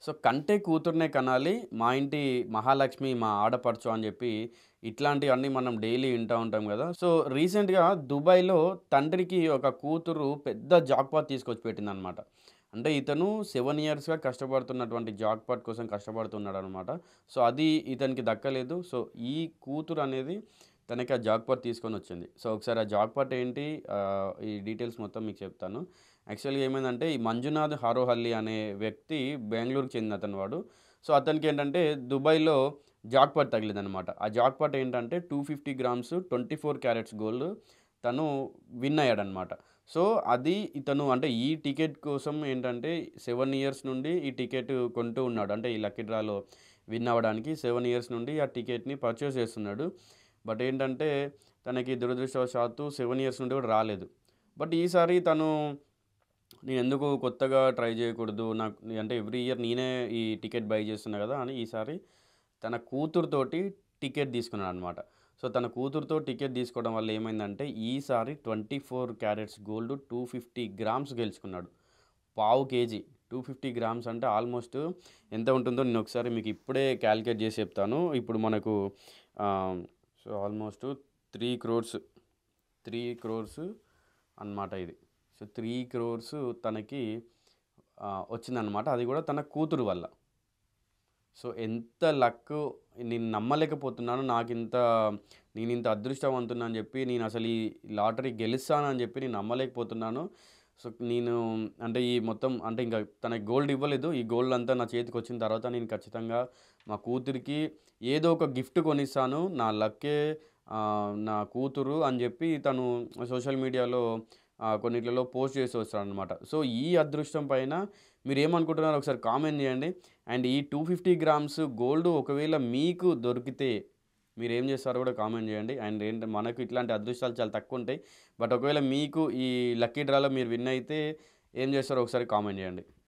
So, కంటే కూతుర్నే కనాలి. మా ఇంటి మహాలక్ష్మి మా ఆడపడుచు అని జెప్పి ఇట్లాంటియన్నీ మనం డైలీ వింటా ఉంటాం గదా! సో, రీసెంట్‌గా దుబాయ్‌లో తండ్రికి ఒక కూతురు పెద్ద జాక్‌పాట్ తీసుకొచ్చి పెట్టిందనమాట. అంటే ఇతను 7 ఇయర్స్‌గా కష్టపడుతున్నటువంటి జాక్‌పాట్ కోసం కష్టపడుతున్నాడనమాట. సో, అది ఇతనికి దక్కలేదు. సో, ఈ కూతురనేది తనకి ఆ జాక్‌పాట్ తీసుకొనొచ్చింది. సో, ఒకసారి ఆ జాక్‌పాట్ ఏంటి ఈ డీటెయిల్స్ మొత్తం మీకు చెప్తాను. యాక్చువల్‌గా ఏమైందంటే, ఈ మంజునాథ్ హారోహల్లి అనే వ్యక్తి బెంగుళూరుకి చెందిన అతను వాడు. సో, అతనికేంటంటే దుబాయ్‌లో జాక్‌పాట్ తగిలిందనమాట. ఆ జాక్‌పాట్ ఏంటంటే 250 గ్రామ్స్ 24 క్యారెట్స్ గోల్డ్ తను విన్ అయ్యాడనమాట. సో, అది ఇతను అంటే ఈ టికెట్ కోసం ఏంటంటే 7 ఇయర్స్ నుండి ఈ టికెట్ కొంటూ ఉన్నాడు. అంటే ఈ లక్కీ డ్రాలో విన్ అవ్వడానికి 7 ఇయర్స్ నుండి ఆ టికెట్‌ని పర్చేస్ చేస్తున్నాడు. బట్ ఏంటంటే, తనకి దురదృష్టవశాత్తు 7 ఇయర్స్ నుండి కూడా రాలేదు. బట్ ఈసారి తను నేనెందుకు కొత్తగా ట్రై చేయకూడదు. అంటే ఎవ్రీ ఇయర్ నేనే ఈ టికెట్ బై చేస్తున్నా కదా! అని ఈసారి తన కూతురుతోటి టికెట్ తీసుకున్నాడనమాట. సో, తన కూతురుతో టికెట్ తీసుకోవడం వల్ల ఏమైందంటే, ఈసారి 24 క్యారెట్స్ గోల్డ్ 250 గ్రామ్స్ గెలుచుకున్నాడు. పావు కేజీ 250 గ్రామ్స్ అంటే ఆల్మోస్ట్ ఎంత ఉంటుందో నేనొకసారి మీకు ఇప్పుడే కాలిక్యులేట్ చేసి చెప్తాను. ఇప్పుడు మనకు ఆహ్, సో, ఆల్మోస్ట్ 3,00,00,000 3,00,00,000 అన్నమాట ఇది. సో, 3,00,00,000 తనకి వచ్చిందనమాట. అది కూడా తన కూతురు వల్ల. సో, ఎంత లక్కు నేను నమ్మలేకపోతున్నాను. నేనింత అదృష్టవంతుడిని అని జెప్పి, నేనసలు ఈ లాటరీ గెలుస్తానని జెప్పి నేను నమ్మలేకపోతున్నాను. సో, నేను అంటే ఈ మొత్తం అంటే ఇంక తనకి గోల్డ్ ఇవ్వలేదు. ఈ గోల్డ్ అంతా నా చేతికొచ్చిన తర్వాత నేను ఖచ్చితంగా మా కూతురికి ఏదో ఒక గిఫ్ట్ కొనిస్తాను. నా లక్కే నా కూతురు అని జెప్పి తను సోషల్ మీడియాలో కొన్నిట్లలో పోస్ట్ చేసి వస్తాడనమాట. సో, ఈ అదృష్టం పైన మీరేమనుకుంటున్నారో ఒకసారి కామెంట్ జేయండి. అండ్ ఈ 250 గ్రామ్స్ గోల్డ్ ఒకవేళ మీకు దొరికితే మీరేం జేస్తారో గూడా కామెంట్ జేయండి. అండ్ మనకు ఇట్లాంటి అదృష్టాలు చాలా తక్కువుంటాయి. బట్ ఒకవేళ మీకు ఈ లక్కీ డ్రాలో మీరు విన్ అయితే ఏం జేస్తారో ఒకసారి కామెంట్ జేయండి.